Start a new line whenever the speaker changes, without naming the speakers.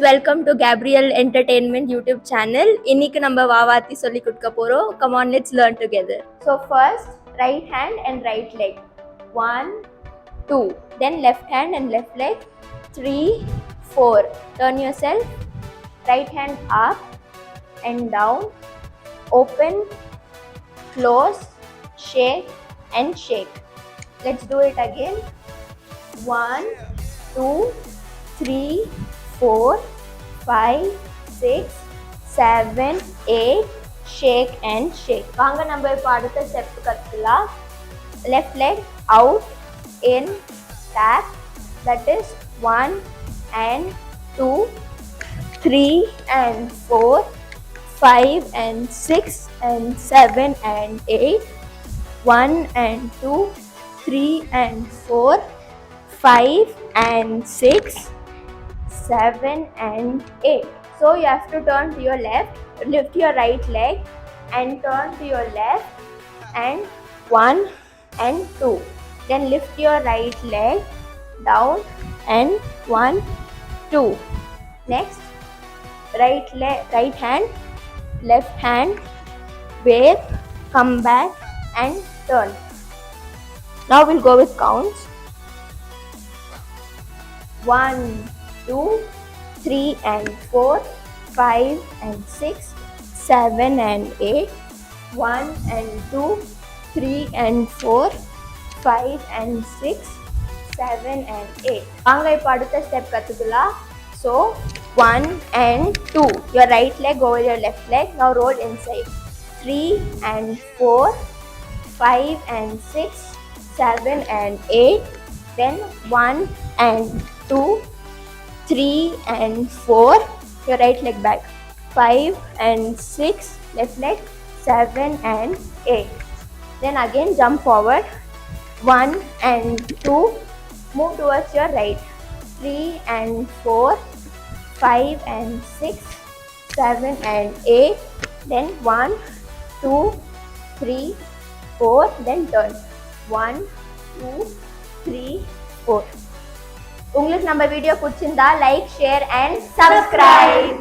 Welcome to Gabriel Entertainment YouTube channel. இன்னைக்கு நம்ம வாவாத்தி சொல்லி கொடுக்க போறோம். Come on, let's learn together. So first, right hand and right leg. 1, 2. Then left hand and left leg. 3, 4. Turn yourself. Right hand up and down. Open, close, shake and shake. Let's do it again. 1, 2, 3, 4, 5, 6, 7, 8. Shake and shake. வாங்க நம்ம இப்போ அடுத்த step கத்துக்கலாம். Left leg out, in, tap. That is 1 and 2, 3 and 4, 5 and 6 and 7 and 8. 1 and 2, 3 and 4, 5 and 6, 7 and 8. So you have to turn to your left, lift your right leg and turn to your left and 1 and 2. Then lift your right leg down and 1, 2. Next, right hand, left hand, wave, come back and turn. Now we'll go with counts. 1, 2, 3 and 4, 5 and 6, 7 and 8, 1 and 2, 3 and 4, 5 and 6, 7 and 8. வாங்க இப்போ அடுத்த step கத்துக்கலாம். So 1 and 2. Your right leg over your left leg. Now roll inside. 3 and 4, 5 and 6, 7 and 8. Then 1 and 2, 3 and 4, your right leg back, 5 and 6, left leg, 7 and 8. Then again jump forward, 1 and 2, move towards your right, 3 and 4, 5 and 6, 7 and 8. Then 1, 2, 3, 4, then turn, 1, 2, 3, 4. உங்களுக்கு நம்ம video பிடிச்சிருந்தா like, share and subscribe.